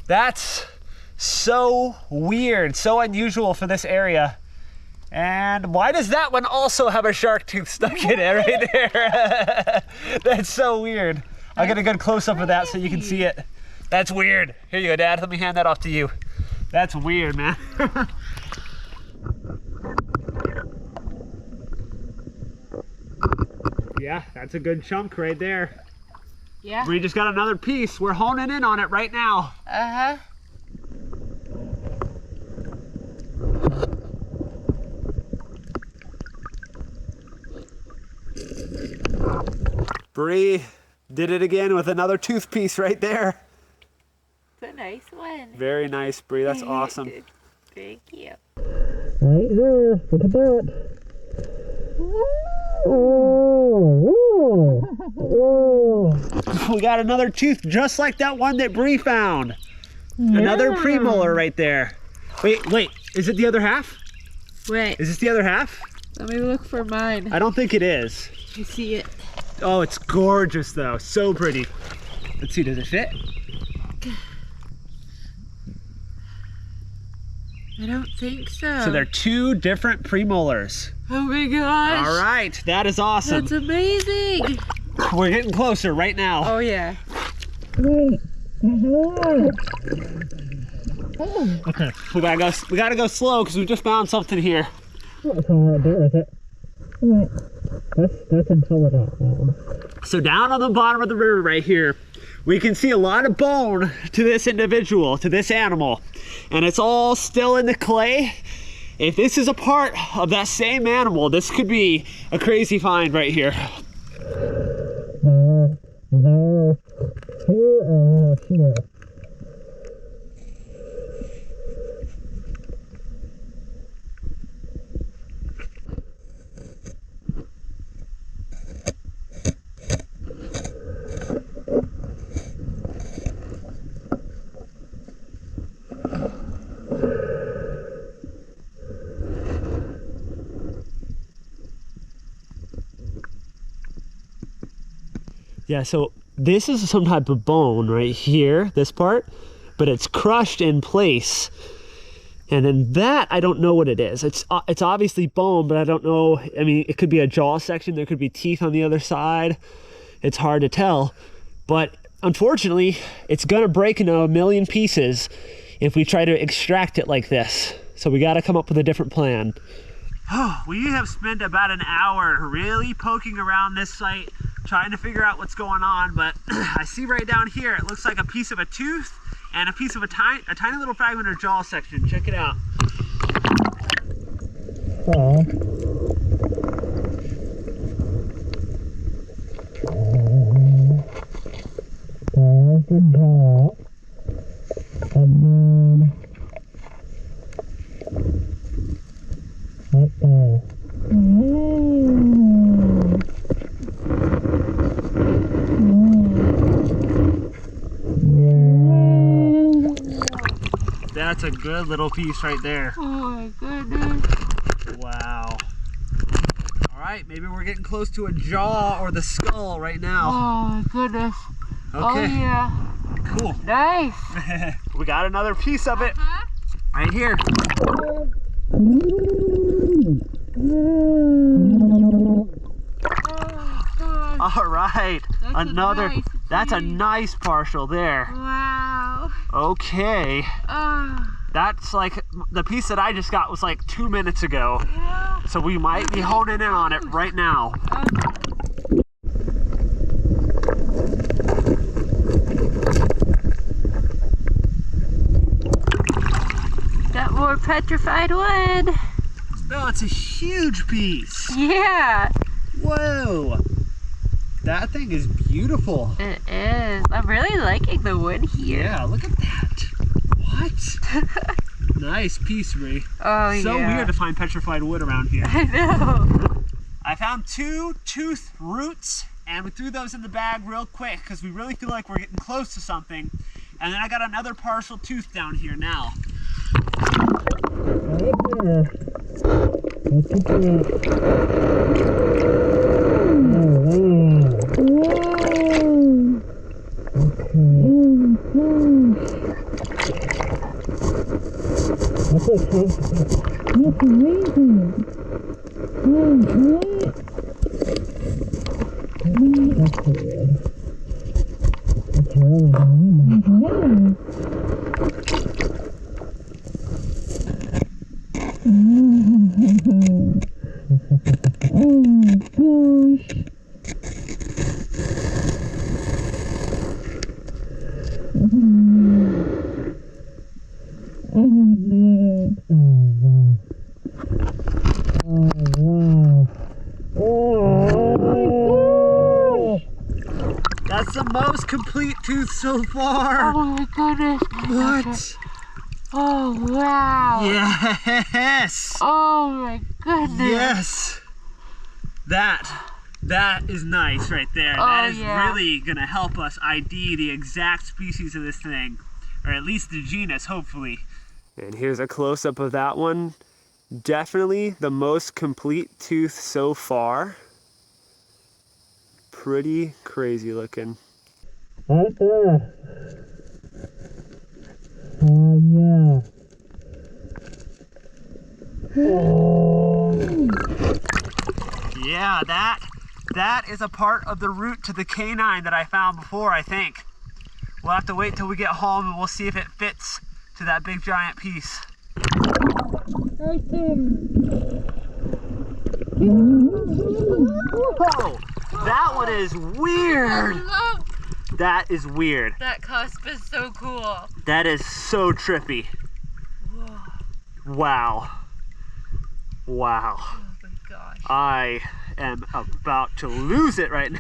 That's so weird, so unusual for this area. And why does that one also have a shark tooth stuck in it right there? That's so weird. I'll get a good close-up of that so you can see it. That's weird. Here you go, Dad. Let me hand that off to you. That's weird, man. Yeah, that's a good chunk right there. Yeah. We just got another piece. We're honing in on it right now. Uh-huh. Bree did it again with another tooth piece right there. It's a nice one. Very nice, Bree. That's awesome. Thank you. Right there. Look at that. We got another tooth just like that one that Bree found. Yeah. Another premolar right there. Wait. Is it the other half? Wait. Is this the other half? Let me look for mine. I don't think it is. You see it? Oh, it's gorgeous though. So pretty. Let's see, does it fit? I don't think so. So they're two different premolars. Oh my gosh. All right, that is awesome. That's amazing. We're getting closer right now. Oh yeah. Okay, we gotta go slow because we just found something here. What's all right there, is it? That's Entelodont. So down on the bottom of the river right here, we can see a lot of bone to this individual, to this animal, and it's all still in the clay. If this is a part of that same animal, this could be a crazy find right here. Here. Yeah, so this is some type of bone right here, this part, but it's crushed in place. And then that, I don't know what it is. It's obviously bone, but I don't know. I mean, it could be a jaw section. There could be teeth on the other side. It's hard to tell. But unfortunately, it's gonna break into a million pieces if we try to extract it like this. So we gotta come up with a different plan. We have spent about an hour really poking around this site, trying to figure out what's going on, but I see right down here, it looks like a piece of a tooth and a piece of a tiny little fragment of jaw section. Check it out. Oh. There's the jaw. And then right there. That's a good little piece right there. Oh my goodness. Wow. All right, maybe we're getting close to a jaw or the skull right now. Oh my goodness. Okay. Oh yeah. Cool. Nice. We got another piece of it right here. All right, that's a nice partial there. Wow. Okay. That's like, the piece that I just got was like 2 minutes ago. Yeah. So we might be honing in on it right now. Got more petrified wood. Oh, it's a huge piece. Yeah, Whoa. That thing is beautiful. it is. I'm really liking the wood here. Yeah, look at that. What? Nice piece, Ree. Oh, So yeah. weird to find petrified wood around here. I know. I found 2 tooth roots and we threw those in the bag real quick because we really feel like we're getting close to something. And then I got another partial tooth down here now. Right there. Look at that. Oh, wow. That's okay. That's amazing. That's weird. That's really good. Oh my gosh. Oh no. Oh wow. Oh my gosh. That's the most complete tooth so far. Oh my goodness. What? Oh wow. Yes. Oh my goodness. Yes. That is nice right there. Oh, That is yeah. really gonna help us ID the exact species of this thing, or at least the genus, hopefully. And here's a close-up of that one. Definitely the most complete tooth so far. Pretty crazy looking. Right there. Oh yeah. Oh. Yeah, that is a part of the root to the canine that I found before, I think. We'll have to wait till we get home and we'll see if it fits to that big giant piece. Right there. Whoa! That one is weird! Look, That is weird. that cusp is so cool. That is so trippy. Wow. Wow. Oh my gosh. I am about to lose it right now.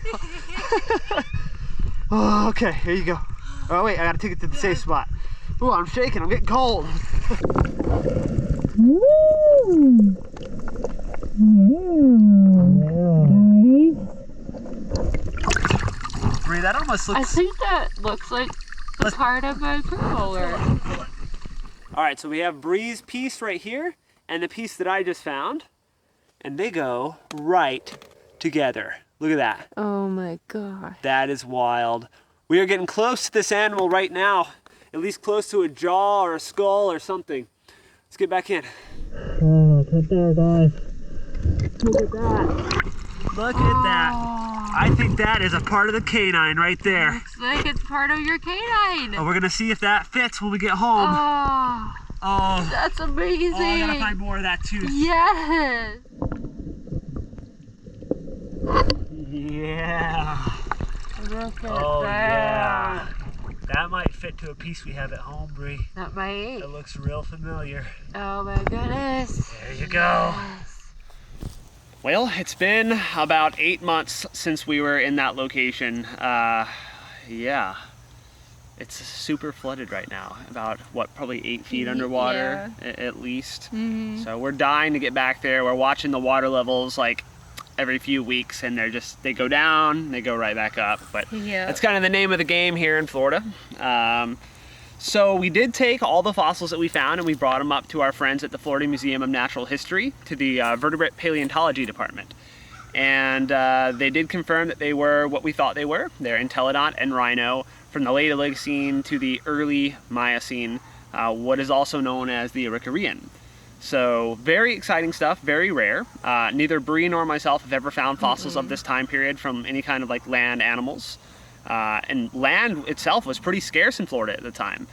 Oh, okay, here you go. Oh wait, I gotta take it to the safe spot. Oh, I'm shaking, I'm getting cold. Woo! Bree, that almost I looks... think that looks like the part of my premolar. All right, so we have Bree's piece right here and the piece that I just found, and they go right together. Look at that. Oh my gosh. That is wild. We are getting close to this animal right now, at least close to a jaw or a skull or something. Let's get back in. Oh, right there, guys. Look at that. Look at that. I think that is a part of the canine right there. Looks like it's part of your canine. Oh, we're gonna see if that fits when we get home. Oh, Oh, that's amazing. I gotta find more of that tooth. Yes. Yeah. Look at Oh, that. yeah. That might fit to a piece we have at home, Bree. That might. That looks real familiar. Oh my goodness. There you go. Yes. Well, it's been about 8 months since we were in that location. Yeah. It's super flooded right now. About, what, probably 8 feet underwater at least. Mm-hmm. So we're dying to get back there. We're watching the water levels like every few weeks, and they go down, they go right back up. But Yeah. that's kind of the name of the game here in Florida. So we did take all the fossils that we found and we brought them up to our friends at the Florida Museum of Natural History, to the Vertebrate Paleontology Department. And they did confirm that they were what we thought they were. They're Entelodont and rhino from the Late Oligocene to the early Miocene, what is also known as the Arikareean. So very exciting stuff, very rare. Neither Bree nor myself have ever found fossils of this time period from any kind of like land animals. And land itself was pretty scarce in Florida at the time.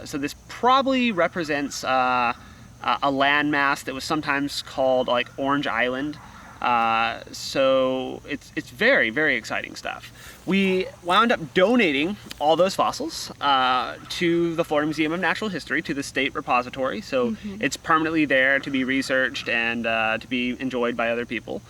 So this probably represents a landmass that was sometimes called like Orange Island. So it's very, very exciting stuff. We wound up donating all those fossils to the Florida Museum of Natural History, to the state repository. So it's permanently there to be researched and to be enjoyed by other people.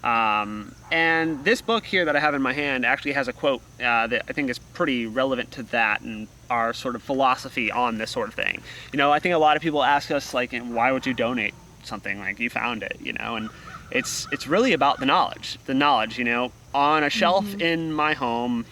And this book here that I have in my hand actually has a quote that I think is pretty relevant to that and our sort of philosophy on this sort of thing. You know, I think a lot of people ask us, like, why would you donate something? Like, you found it, you know, and it's really about the knowledge, you know. On a shelf in my home,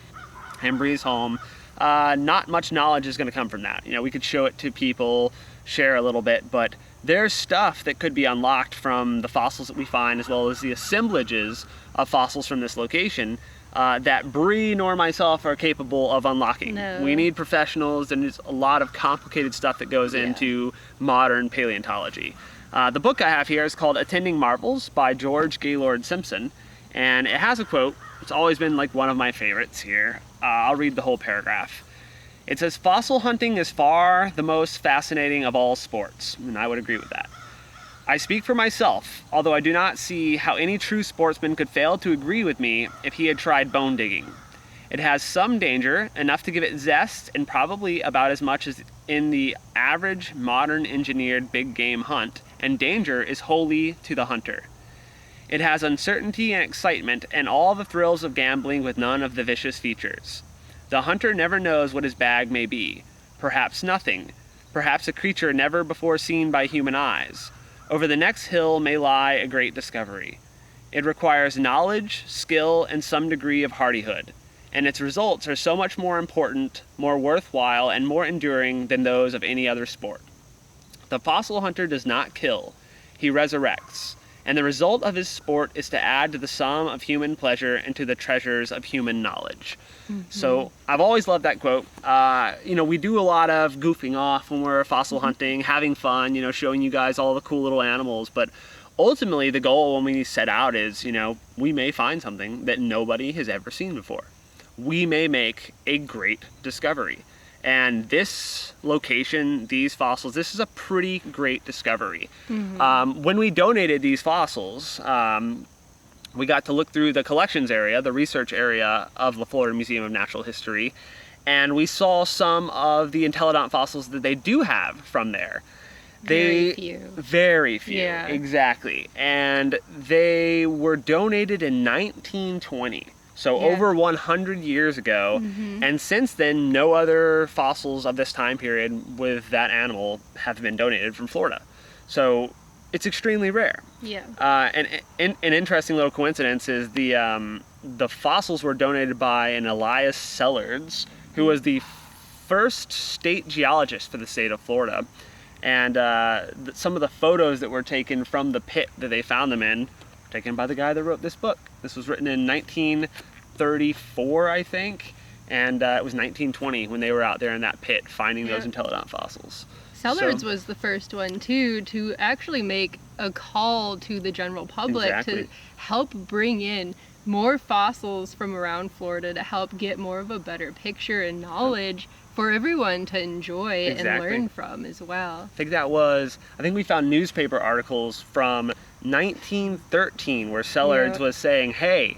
Embree's home, not much knowledge is going to come from that. You know, we could show it to people, share a little bit, but there's stuff that could be unlocked from the fossils that we find, as well as the assemblages of fossils from this location that Bree nor myself are capable of unlocking. No. We need professionals, and there's a lot of complicated stuff that goes into modern paleontology. The book I have here is called Attending Marvels by George Gaylord Simpson, and it has a quote. It's always been like one of my favorites here. I'll read the whole paragraph. It says, "Fossil hunting is far the most fascinating of all sports," and I would agree with that. "I speak for myself, although I do not see how any true sportsman could fail to agree with me if he had tried bone digging. It has some danger, enough to give it zest, and probably about as much as in the average modern engineered big game hunt, and danger is wholly to the hunter. It has uncertainty and excitement, and all the thrills of gambling with none of the vicious features. The hunter never knows what his bag may be. Perhaps nothing. Perhaps a creature never before seen by human eyes. Over the next hill may lie a great discovery. It requires knowledge, skill, and some degree of hardihood, and its results are so much more important, more worthwhile, and more enduring than those of any other sport. The fossil hunter does not kill. He resurrects. And the result of his sport is to add to the sum of human pleasure and to the treasures of human knowledge." So I've always loved that quote. You know, we do a lot of goofing off when we're fossil hunting, having fun, you know, showing you guys all the cool little animals. But ultimately, the goal when we set out is, you know, we may find something that nobody has ever seen before. We may make a great discovery. And this location, these fossils, this is a pretty great discovery. When we donated these fossils, we got to look through the collections area, the research area of the Florida Museum of Natural History, and we saw some of the Entelodont fossils that they do have from there. Very few. Very few, Yeah. exactly. And they were donated in 1920. So Yeah. over 100 years ago, and since then, no other fossils of this time period with that animal have been donated from Florida. So it's extremely rare. Yeah. And an interesting little coincidence is the fossils were donated by an Elias Sellards, who was the first state geologist for the state of Florida. And some of the photos that were taken from the pit that they found them in, taken by the guy that wrote this book. This was written in 1934, I think, and it was 1920 when they were out there in that pit finding those Entelodont fossils. Sellards was the first one too to actually make a call to the general public to help bring in more fossils from around Florida to help get more of a better picture and knowledge for everyone to enjoy and learn from as well. I think we found newspaper articles from 1913 where Sellards was saying, hey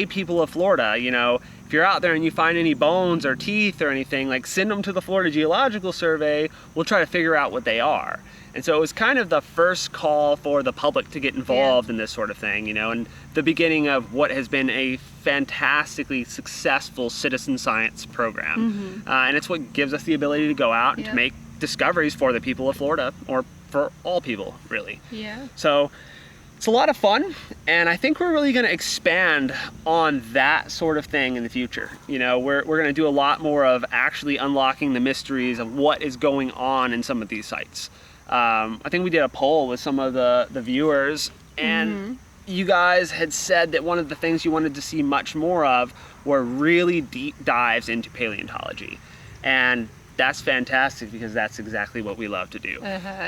people of Florida, you know, if you're out there and you find any bones or teeth or anything, like, send them to the Florida Geological Survey. We'll try to figure out what they are. And so it was kind of the first call for the public to get involved in this sort of thing, you know, and the beginning of what has been a fantastically successful citizen science program. And it's what gives us the ability to go out and to make discoveries for the people of Florida, or for all people, really. Yeah. So it's a lot of fun, and I think we're really going to expand on that sort of thing in the future. You know, we're going to do a lot more of actually unlocking the mysteries of what is going on in some of these sites. I think we did a poll with some of the viewers, and you guys had said that one of the things you wanted to see much more of were really deep dives into paleontology. And that's fantastic, because that's exactly what we love to do.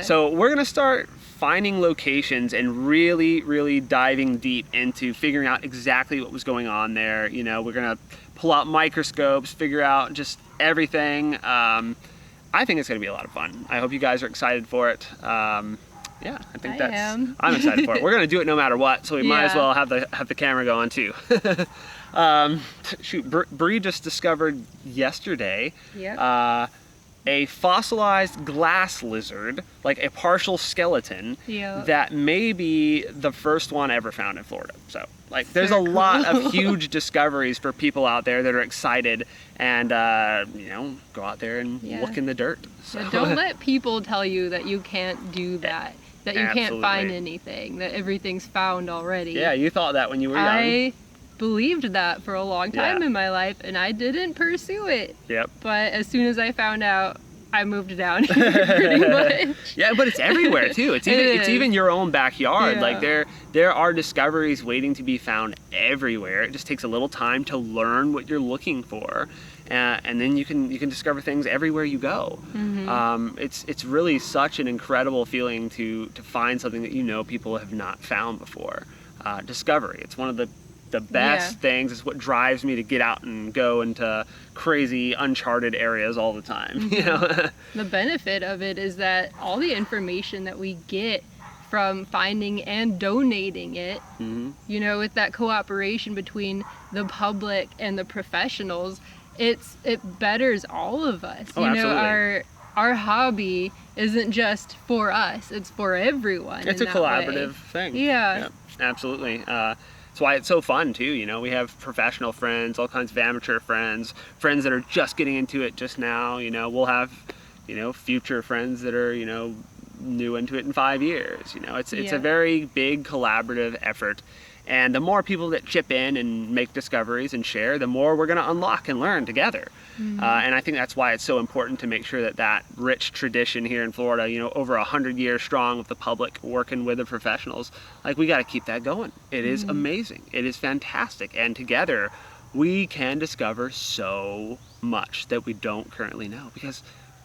So we're going to start finding locations and really, really diving deep into figuring out exactly what was going on there. You know, we're going to pull out microscopes, figure out just everything. I think it's going to be a lot of fun. I hope you guys are excited for it. Yeah, I think I'm excited for it. We're gonna do it no matter what, so we might as well have the camera going too. Shoot, Bree just discovered yesterday a fossilized glass lizard, like a partial skeleton, that may be the first one ever found in Florida. So, like, there's a lot of huge discoveries for people out there that are excited and, you know, go out there and look in the dirt. So. Yeah, don't let people tell you that you can't do that, that you can't find anything, that everything's found already. Yeah, you thought that when you were young. I believed that for a long time in my life, and I didn't pursue it. Yep. But as soon as I found out, I moved down here pretty much. Yeah, but it's everywhere too. It's even your own backyard. Like there are discoveries waiting to be found everywhere. It just takes a little time to learn what you're looking for, and then you can discover things everywhere you go. It's really such an incredible feeling to find something that you know people have not found before. Discovery. It's one of the best things. It's what drives me to get out and go into crazy uncharted areas all the time. You know? The benefit of it is that all the information that we get from finding and donating it, you know, with that cooperation between the public and the professionals, it betters all of us. You know, our hobby isn't just for us, it's for everyone. It's a collaborative thing. Yeah, absolutely. That's why it's so fun too. You know, we have professional friends, all kinds of amateur friends that are just getting into it just now. You know, we'll have, you know, future friends that are, you know, new into it in 5 years. You know, it's a very big collaborative effort. And the more people that chip in and make discoveries and share, the more we're going to unlock and learn together. And I think that's why it's so important to make sure that rich tradition here in Florida, you know, over 100 years strong of the public working with the professionals, like, we got to keep that going. It is amazing. It is fantastic. And together we can discover so much that we don't currently know, because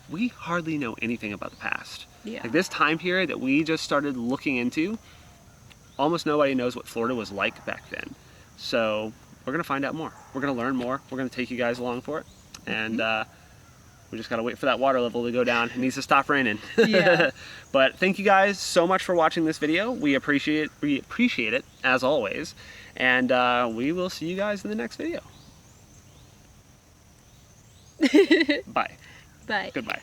we hardly know anything about the past. Like this time period that we just started looking into, almost nobody knows what Florida was like back then. So we're gonna find out more. We're gonna learn more. We're gonna take you guys along for it. And we just gotta wait for that water level to go down. It needs to stop raining. But thank you guys so much for watching this video. We appreciate it as always. And we will see you guys in the next video. Bye. Bye. Goodbye.